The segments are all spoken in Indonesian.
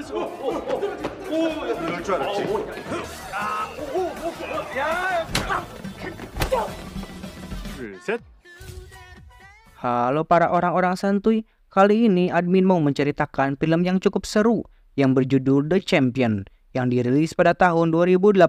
이럴 줄 알았지. 둘, 셋. Halo para orang-orang santuy, kali ini admin mau menceritakan film yang cukup seru yang berjudul The Champion yang dirilis pada tahun 2018.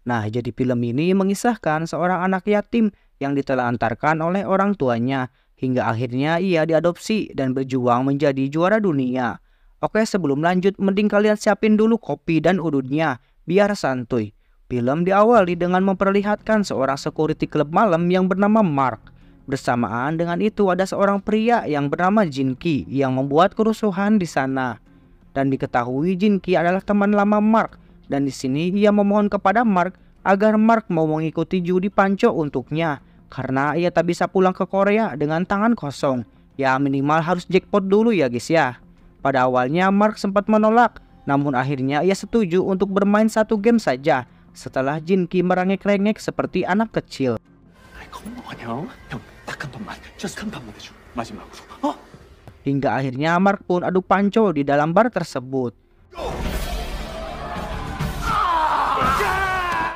Nah, jadi film ini mengisahkan seorang anak yatim yang ditelantarkan oleh orang tuanya hingga akhirnya ia diadopsi dan berjuang menjadi juara dunia. Oke, sebelum lanjut, mending kalian siapin dulu kopi dan udutnya biar santuy. Film diawali dengan memperlihatkan seorang security klub malam yang bernama Mark. Bersamaan dengan itu ada seorang pria yang bernama Jinki yang membuat kerusuhan di sana. Dan diketahui Jinki adalah teman lama Mark, dan di sini ia memohon kepada Mark agar Mark mau mengikuti judi panco untuknya karena ia tak bisa pulang ke Korea dengan tangan kosong. Ya minimal harus jackpot dulu ya guys ya. Pada awalnya Mark sempat menolak, namun akhirnya ia setuju untuk bermain satu game saja setelah Jinki merengek-rengek seperti anak kecil. Hingga akhirnya Mark pun adu panco di dalam bar tersebut.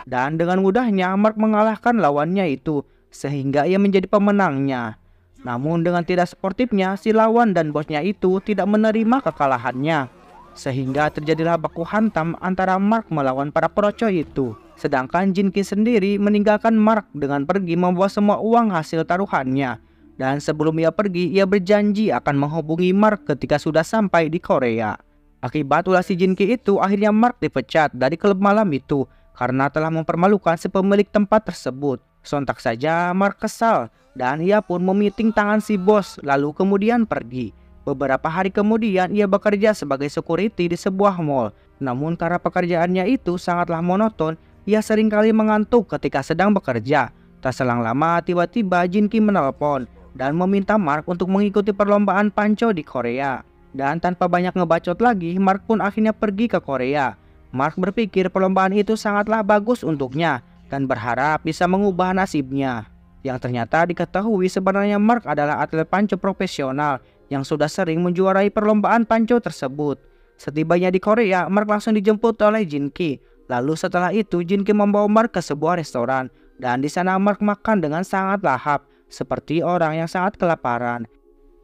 Dan dengan mudahnya Mark mengalahkan lawannya itu, sehingga ia menjadi pemenangnya. Namun dengan tidak sportifnya, si lawan dan bosnya itu tidak menerima kekalahannya, sehingga terjadilah baku hantam antara Mark melawan para perocoh itu. Sedangkan Jinki sendiri meninggalkan Mark dengan pergi membawa semua uang hasil taruhannya. Dan sebelum ia pergi, ia berjanji akan menghubungi Mark ketika sudah sampai di Korea. Akibat ulah si Jinki itu, akhirnya Mark dipecat dari klub malam itu karena telah mempermalukan si pemilik tempat tersebut. Sontak saja Mark kesal dan ia pun memiting tangan si bos lalu kemudian pergi. Beberapa hari kemudian ia bekerja sebagai security di sebuah mall. Namun karena pekerjaannya itu sangatlah monoton, ia seringkali mengantuk ketika sedang bekerja. Tak selang lama tiba-tiba Jinki menelpon dan meminta Mark untuk mengikuti perlombaan panco di Korea. Dan tanpa banyak ngebacot lagi, Mark pun akhirnya pergi ke Korea. Mark berpikir perlombaan itu sangatlah bagus untuknya dan berharap bisa mengubah nasibnya. Yang ternyata diketahui sebenarnya Mark adalah atlet panco profesional yang sudah sering menjuarai perlombaan panco tersebut. Setibanya di Korea, Mark langsung dijemput oleh Jinki. Lalu setelah itu Jinki membawa Mark ke sebuah restoran dan di sana Mark makan dengan sangat lahap seperti orang yang sangat kelaparan.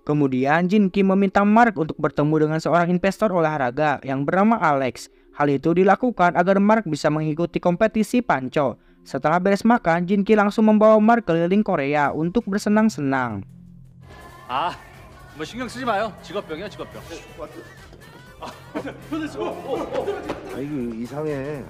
Kemudian Jinki meminta Mark untuk bertemu dengan seorang investor olahraga yang bernama Alex. Hal itu dilakukan agar Mark bisa mengikuti kompetisi panco. Setelah beres makan, Jinki langsung membawa Mark keliling Korea untuk bersenang-senang. 뭐 신경 쓰지 마요. 직업병이야, 직업병. 이거 이상해.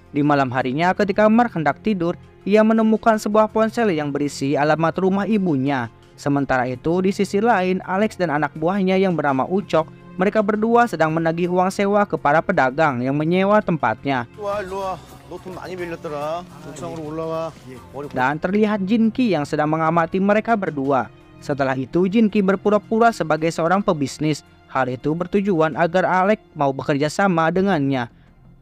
Di malam harinya ketika Mark hendak tidur, ia menemukan sebuah ponsel yang berisi alamat rumah ibunya. Sementara itu di sisi lain, Alex dan anak buahnya yang bernama Ucok, mereka berdua sedang menagih uang sewa ke para pedagang yang menyewa tempatnya. Dan terlihat Jinki yang sedang mengamati mereka berdua. Setelah itu Jinki berpura-pura sebagai seorang pebisnis. Hal itu bertujuan agar Alex mau bekerja sama dengannya.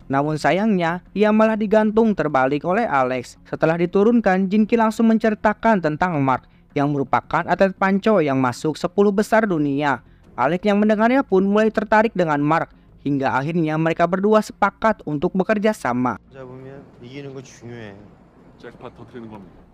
Namun sayangnya, ia malah digantung terbalik oleh Alex. Setelah diturunkan, Jinki langsung menceritakan tentang Mark yang merupakan atlet panco yang masuk 10 besar dunia. Alex yang mendengarnya pun mulai tertarik dengan Mark, hingga akhirnya mereka berdua sepakat untuk bekerja sama.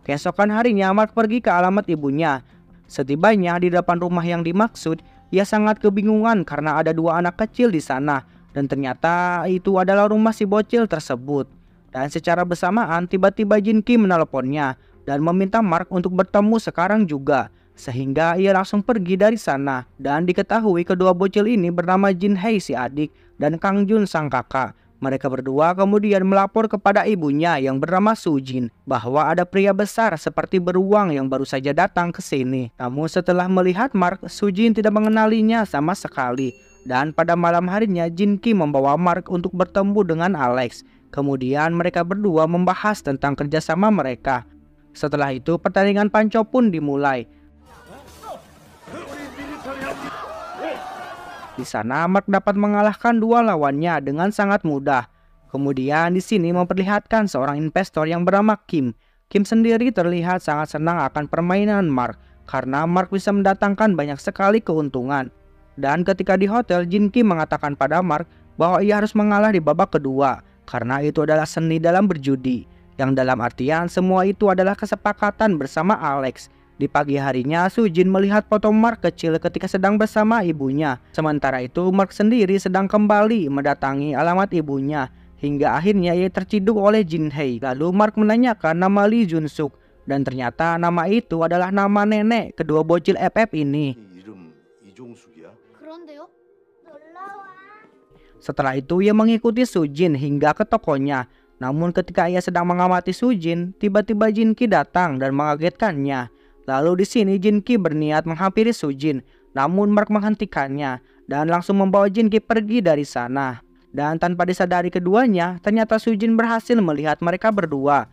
Keesokan harinya Mark pergi ke alamat ibunya. Setibanya di depan rumah yang dimaksud, ia sangat kebingungan karena ada dua anak kecil di sana dan ternyata itu adalah rumah si bocil tersebut. Dan secara bersamaan tiba-tiba Jinki menelponnya dan meminta Mark untuk bertemu sekarang juga. Sehingga ia langsung pergi dari sana. Dan diketahui kedua bocil ini bernama Jin Hei si adik dan Kang Jun sang kakak. Mereka berdua kemudian melapor kepada ibunya yang bernama Sujin bahwa ada pria besar seperti beruang yang baru saja datang ke sini. Namun setelah melihat Mark, Sujin tidak mengenalinya sama sekali. Dan pada malam harinya Jinki membawa Mark untuk bertemu dengan Alex. Kemudian mereka berdua membahas tentang kerjasama mereka. Setelah itu pertandingan panco pun dimulai. Di sana Mark dapat mengalahkan dua lawannya dengan sangat mudah. Kemudian di sini memperlihatkan seorang investor yang bernama Kim. Kim sendiri terlihat sangat senang akan permainan Mark karena Mark bisa mendatangkan banyak sekali keuntungan. Dan ketika di hotel, Jin-ki mengatakan pada Mark bahwa ia harus mengalah di babak kedua karena itu adalah seni dalam berjudi, yang dalam artian semua itu adalah kesepakatan bersama Alex. Di pagi harinya, Sujin melihat foto Mark kecil ketika sedang bersama ibunya. Sementara itu, Mark sendiri sedang kembali mendatangi alamat ibunya. Hingga akhirnya ia terciduk oleh Jin Hye. Lalu Mark menanyakan nama Lee Jun Suk. Dan ternyata nama itu adalah nama nenek kedua bocil FF ini. 이름 이종숙이야? 그런데요? 놀라워. Setelah itu ia mengikuti Sujin hingga ke tokonya. Namun ketika ia sedang mengamati Sujin, tiba-tiba Jin-ki datang dan mengagetkannya. Lalu di sini Jin-ki berniat menghampiri Sujin, namun Mark menghentikannya dan langsung membawa Jin-ki pergi dari sana. Dan tanpa disadari keduanya, ternyata Sujin berhasil melihat mereka berdua.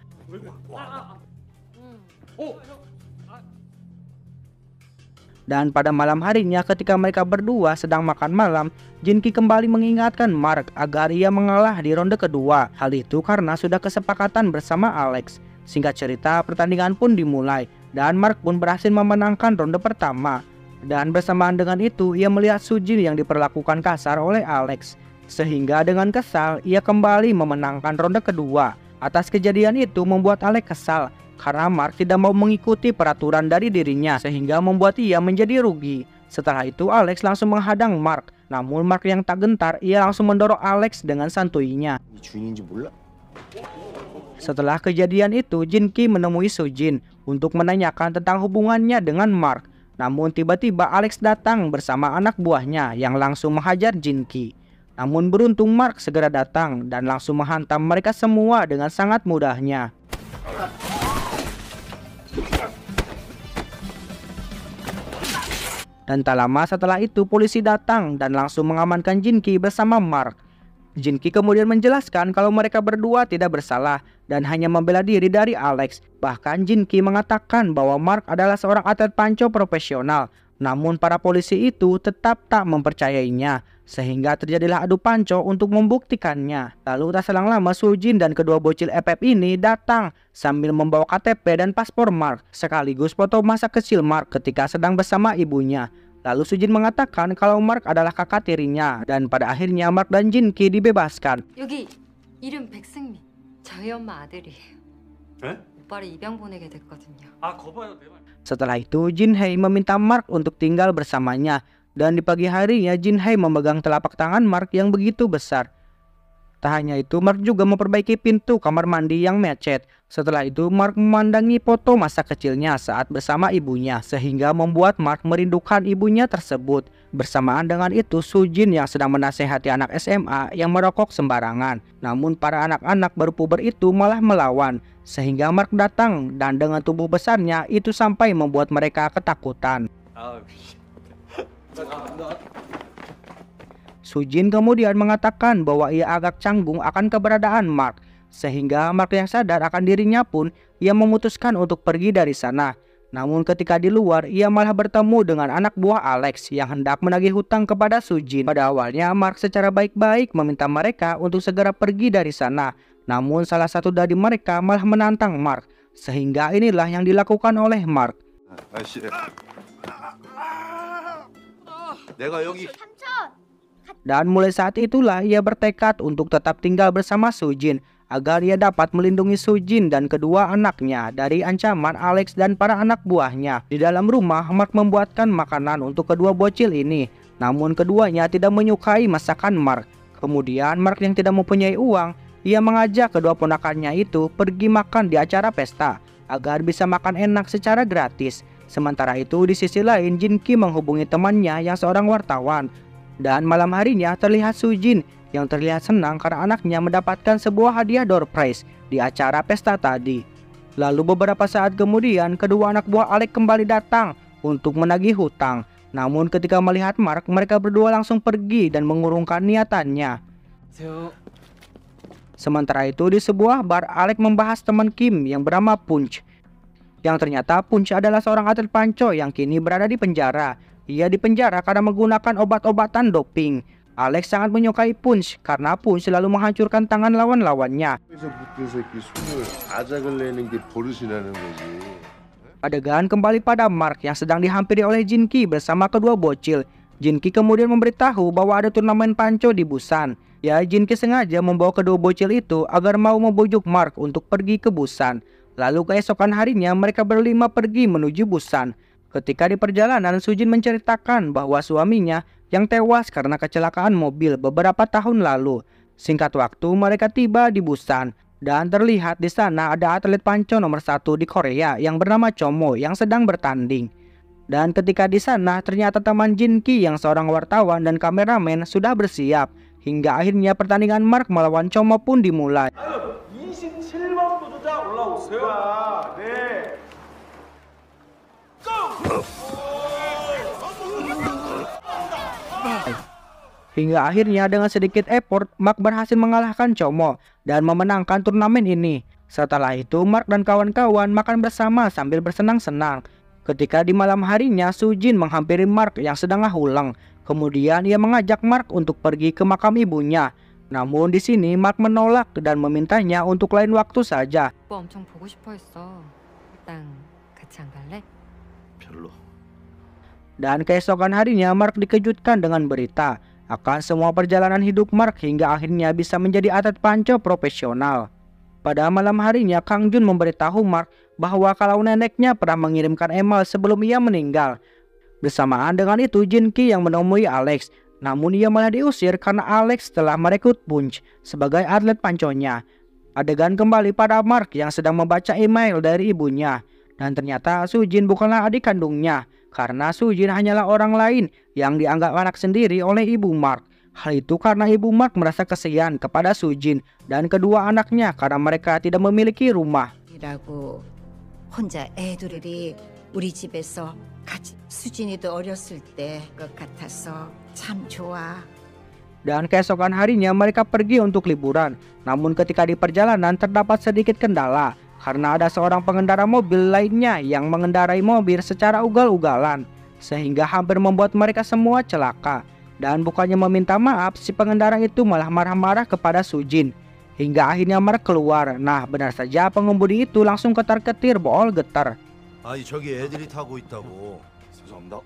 Dan pada malam harinya ketika mereka berdua sedang makan malam, Jin-ki kembali mengingatkan Mark agar ia mengalah di ronde kedua. Hal itu karena sudah kesepakatan bersama Alex. Singkat cerita, pertandingan pun dimulai dan Mark pun berhasil memenangkan ronde pertama. Dan bersamaan dengan itu, ia melihat Sujin yang diperlakukan kasar oleh Alex. Sehingga dengan kesal, ia kembali memenangkan ronde kedua. Atas kejadian itu membuat Alex kesal karena Mark tidak mau mengikuti peraturan dari dirinya, sehingga membuat ia menjadi rugi. Setelah itu Alex langsung menghadang Mark. Namun Mark yang tak gentar, ia langsung mendorong Alex dengan santuinya. 이 주인인지 몰라? Setelah kejadian itu, Jin-ki menemui Sujin untuk menanyakan tentang hubungannya dengan Mark. Namun tiba-tiba Alex datang bersama anak buahnya yang langsung menghajar Jin-ki. Namun beruntung Mark segera datang dan langsung menghantam mereka semua dengan sangat mudahnya. Dan tak lama setelah itu polisi datang dan langsung mengamankan Jin-ki bersama Mark. Jin-ki kemudian menjelaskan kalau mereka berdua tidak bersalah dan hanya membela diri dari Alex. Bahkan Jin-ki mengatakan bahwa Mark adalah seorang atlet panco profesional. Namun para polisi itu tetap tak mempercayainya, sehingga terjadilah adu panco untuk membuktikannya. Lalu tak selang lama Sujin dan kedua bocil FF ini datang sambil membawa KTP dan paspor Mark, sekaligus foto masa kecil Mark ketika sedang bersama ibunya. Lalu Sujin mengatakan kalau Mark adalah kakak tirinya, dan pada akhirnya Mark dan Jin-ki dibebaskan. 여기 이름 백승민. 저희 엄마 아들이에요. 에? 오빠를 입양 보내게 됐거든요. 아, 거봐요, 내 말. Setelah itu Jin Hye meminta Mark untuk tinggal bersamanya, dan di pagi harinya Jin Hye memegang telapak tangan Mark yang begitu besar. Tak hanya itu, Mark juga memperbaiki pintu kamar mandi yang macet. Setelah itu Mark memandangi foto masa kecilnya saat bersama ibunya, sehingga membuat Mark merindukan ibunya tersebut. Bersamaan dengan itu Sujin yang sedang menasehati anak SMA yang merokok sembarangan. Namun para anak-anak baru puber itu malah melawan, sehingga Mark datang dan dengan tubuh besarnya itu sampai membuat mereka ketakutan. 아, Sujin kemudian mengatakan bahwa ia agak canggung akan keberadaan Mark, sehingga Mark yang sadar akan dirinya pun ia memutuskan untuk pergi dari sana. Namun ketika di luar ia malah bertemu dengan anak buah Alex yang hendak menagih hutang kepada Sujin. Pada awalnya Mark secara baik-baik meminta mereka untuk segera pergi dari sana. Namun salah satu dari mereka malah menantang Mark, sehingga inilah yang dilakukan oleh Mark. 아씨. 내가 여기 삼촌! Dan mulai saat itulah ia bertekad untuk tetap tinggal bersama Sujin agar ia dapat melindungi Sujin dan kedua anaknya dari ancaman Alex dan para anak buahnya. Di dalam rumah, Mark membuatkan makanan untuk kedua bocil ini, namun keduanya tidak menyukai masakan Mark. Kemudian Mark yang tidak mempunyai uang, ia mengajak kedua ponakannya itu pergi makan di acara pesta agar bisa makan enak secara gratis. Sementara itu di sisi lain Jin-ki menghubungi temannya yang seorang wartawan. Dan malam harinya terlihat Sujin yang terlihat senang karena anaknya mendapatkan sebuah hadiah door prize di acara pesta tadi. Lalu beberapa saat kemudian kedua anak buah Alex kembali datang untuk menagih hutang. Namun ketika melihat Mark, mereka berdua langsung pergi dan mengurungkan niatannya. Sementara itu di sebuah bar, Alex membahas teman Kim yang bernama Punch. Yang ternyata Punch adalah seorang atlet panco yang kini berada di penjara. Ia dipenjara karena menggunakan obat-obatan doping. Alex sangat menyukai Punch karena Punch selalu menghancurkan tangan lawan-lawannya. 여기서 붙은 새끼 손을 아작을 내는 게 버릇이라는 거지. Adegan kembali pada Mark yang sedang dihampiri oleh Jin-ki bersama kedua bocil. Jinki kemudian memberitahu bahwa ada turnamen panco di Busan. Ya, Jinki sengaja membawa kedua bocil itu agar mau membujuk Mark untuk pergi ke Busan. Lalu keesokan harinya mereka berlima pergi menuju Busan. Ketika di perjalanan, Sujin menceritakan bahwa suaminya yang tewas karena kecelakaan mobil beberapa tahun lalu. Singkat waktu mereka tiba di Busan. Dan terlihat di sana ada atlet panco nomor 1 di Korea yang bernama Chomo yang sedang bertanding. Dan ketika di sana ternyata teman Jinki yang seorang wartawan dan kameramen sudah bersiap. Hingga akhirnya pertandingan Mark melawan Chomo pun dimulai. Hingga akhirnya dengan sedikit effort Mark berhasil mengalahkan Chomo dan memenangkan turnamen ini. Setelah itu Mark dan kawan-kawan makan bersama sambil bersenang-senang. Ketika di malam harinya Sujin menghampiri Mark yang sedang ngahulang. Kemudian ia mengajak Mark untuk pergi ke makam ibunya. Namun di sini Mark menolak dan memintanya untuk lain waktu saja. 오빠 엄청 보고 싶어 했어. 일단 같이 안 갈래? 별로. Dan keesokan harinya Mark dikejutkan dengan berita akan semua perjalanan hidup Mark hingga akhirnya bisa menjadi atlet panco profesional. Pada malam harinya Kang Jun memberitahu Mark bahwa kalau neneknya pernah mengirimkan email sebelum ia meninggal. Bersamaan dengan itu Jinki yang menemui Alex. Namun ia malah diusir karena Alex telah merekrut Punch sebagai atlet panconya. Adegan kembali pada Mark yang sedang membaca email dari ibunya. Dan ternyata Sujin bukanlah adik kandungnya. Karena Sujin hanyalah orang lain yang dianggap anak sendiri oleh ibu Mark. Hal itu karena ibu Mark merasa kasihan kepada Sujin dan kedua anaknya karena mereka tidak memiliki rumah. 라고 혼자 애들이 우리 집에서 같이 수진이도 어렸을 때 것 같아서 참 좋아. Dan keesokan harinya mereka pergi untuk liburan. Namun ketika di perjalanan terdapat sedikit kendala karena ada seorang pengendara mobil lainnya yang mengendarai mobil secara ugal-ugalan sehingga hampir membuat mereka semua celaka. Dan bukannya meminta maaf, si pengendara itu malah marah-marah kepada Sujin. Hingga akhirnya Mark keluar. Nah, benar saja pengemudi itu langsung ketar-ketir bool getar. 아니 저기 애들이 타고 있다고. 죄송합니다.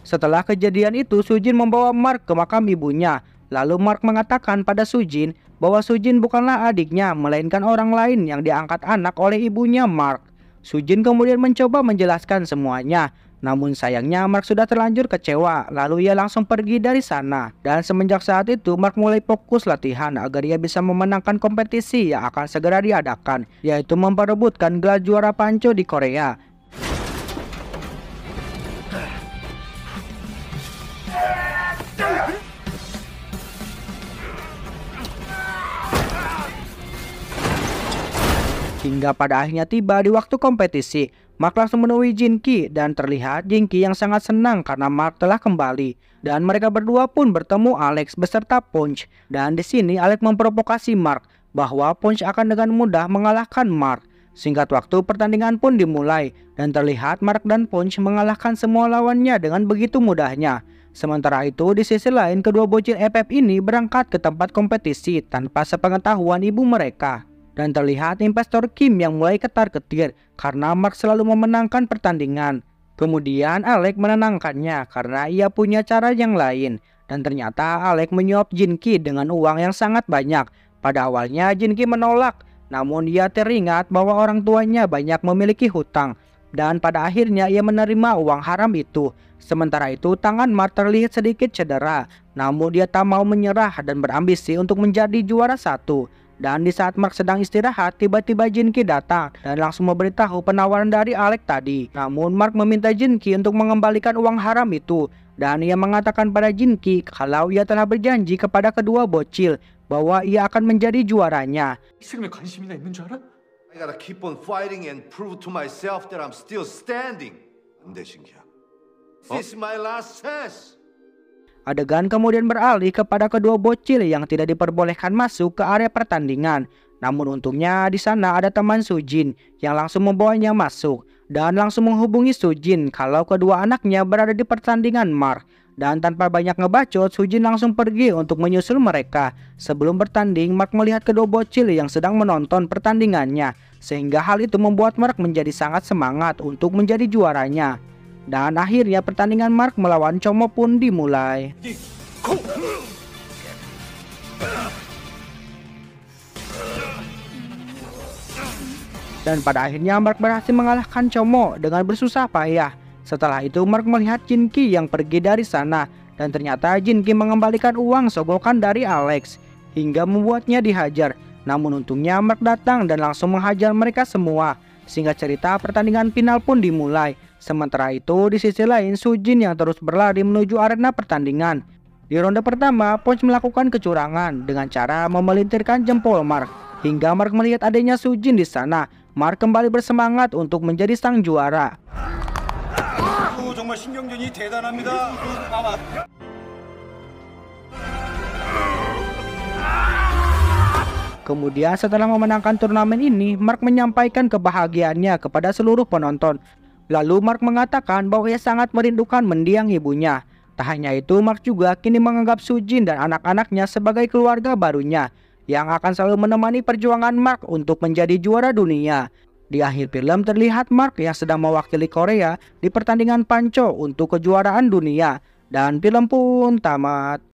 Setelah kejadian itu, Sujin membawa Mark ke makam ibunya. Lalu Mark mengatakan pada Sujin bahwa Sujin bukanlah adiknya, melainkan orang lain yang diangkat anak oleh ibunya Mark. Sujin kemudian mencoba menjelaskan semuanya. Namun sayangnya Mark sudah terlanjur kecewa, lalu ia langsung pergi dari sana. Dan semenjak saat itu Mark mulai fokus latihan agar ia bisa memenangkan kompetisi yang akan segera diadakan, yaitu memperebutkan gelar juara panco di Korea. Hingga pada akhirnya tiba di waktu kompetisi. Mark langsung menemui Jinki dan terlihat Jinki yang sangat senang karena Mark telah kembali. Dan mereka berdua pun bertemu Alex beserta Punch. Dan di sini Alex memprovokasi Mark bahwa Punch akan dengan mudah mengalahkan Mark. Singkat waktu pertandingan pun dimulai dan terlihat Mark dan Punch mengalahkan semua lawannya dengan begitu mudahnya. Sementara itu di sisi lain kedua bocil FF ini berangkat ke tempat kompetisi tanpa sepengetahuan ibu mereka. Dan terlihat Investor Kim yang mulai ketar-ketir karena Mark selalu memenangkan pertandingan. Kemudian Alex menenangkannya karena ia punya cara yang lain. Dan ternyata Alex menyuap Jinki dengan uang yang sangat banyak. Pada awalnya Jinki menolak, namun ia teringat bahwa orang tuanya banyak memiliki hutang. Dan pada akhirnya ia menerima uang haram itu. Sementara itu tangan Mark terlihat sedikit cedera. Namun dia tak mau menyerah dan berambisi untuk menjadi juara 1. Dan di saat Mark sedang istirahat, tiba-tiba Jinki datang dan langsung memberitahu penawaran dari Alex tadi. Namun Mark meminta Jinki untuk mengembalikan uang haram itu. Dan ia mengatakan pada Jinki kalau ia telah berjanji kepada kedua bocil bahwa ia akan menjadi juaranya. 이승에 관심이나 있는 줄 알아? I gotta keep on fighting and prove to myself that I'm still standing. 안돼 신기야. This is my last chance. Adegan kemudian beralih kepada kedua bocil yang tidak diperbolehkan masuk ke area pertandingan. Namun untungnya di sana ada teman Sujin yang langsung membawanya masuk dan langsung menghubungi Sujin kalau kedua anaknya berada di pertandingan Mark. Dan tanpa banyak ngebacot, Sujin langsung pergi untuk menyusul mereka. Sebelum bertanding, Mark melihat kedua bocil yang sedang menonton pertandingannya, sehingga hal itu membuat Mark menjadi sangat semangat untuk menjadi juaranya. Dan akhirnya pertandingan Mark melawan Chomo pun dimulai. Dan pada akhirnya Mark berhasil mengalahkan Chomo dengan bersusah payah. Setelah itu Mark melihat Jinki yang pergi dari sana, dan ternyata Jinki mengembalikan uang sogokan dari Alex hingga membuatnya dihajar. Namun untungnya Mark datang dan langsung menghajar mereka semua, sehingga cerita pertandingan final pun dimulai. Sementara itu di sisi lain Sujin yang terus berlari menuju arena pertandingan. Di ronde pertama Punch melakukan kecurangan dengan cara memelintirkan jempol Mark, hingga Mark melihat adanya Sujin di sana. Mark kembali bersemangat untuk menjadi sang juara. 정말 신경전이 대단합니다. Kemudian setelah memenangkan turnamen ini, Mark menyampaikan kebahagiaannya kepada seluruh penonton. Lalu Mark mengatakan bahwa ia sangat merindukan mendiang ibunya. Tak hanya itu, Mark juga kini menganggap Sujin dan anak-anaknya sebagai keluarga barunya yang akan selalu menemani perjuangan Mark untuk menjadi juara dunia. Di akhir film terlihat Mark yang sedang mewakili Korea di pertandingan Panco untuk kejuaraan dunia. Dan film pun tamat.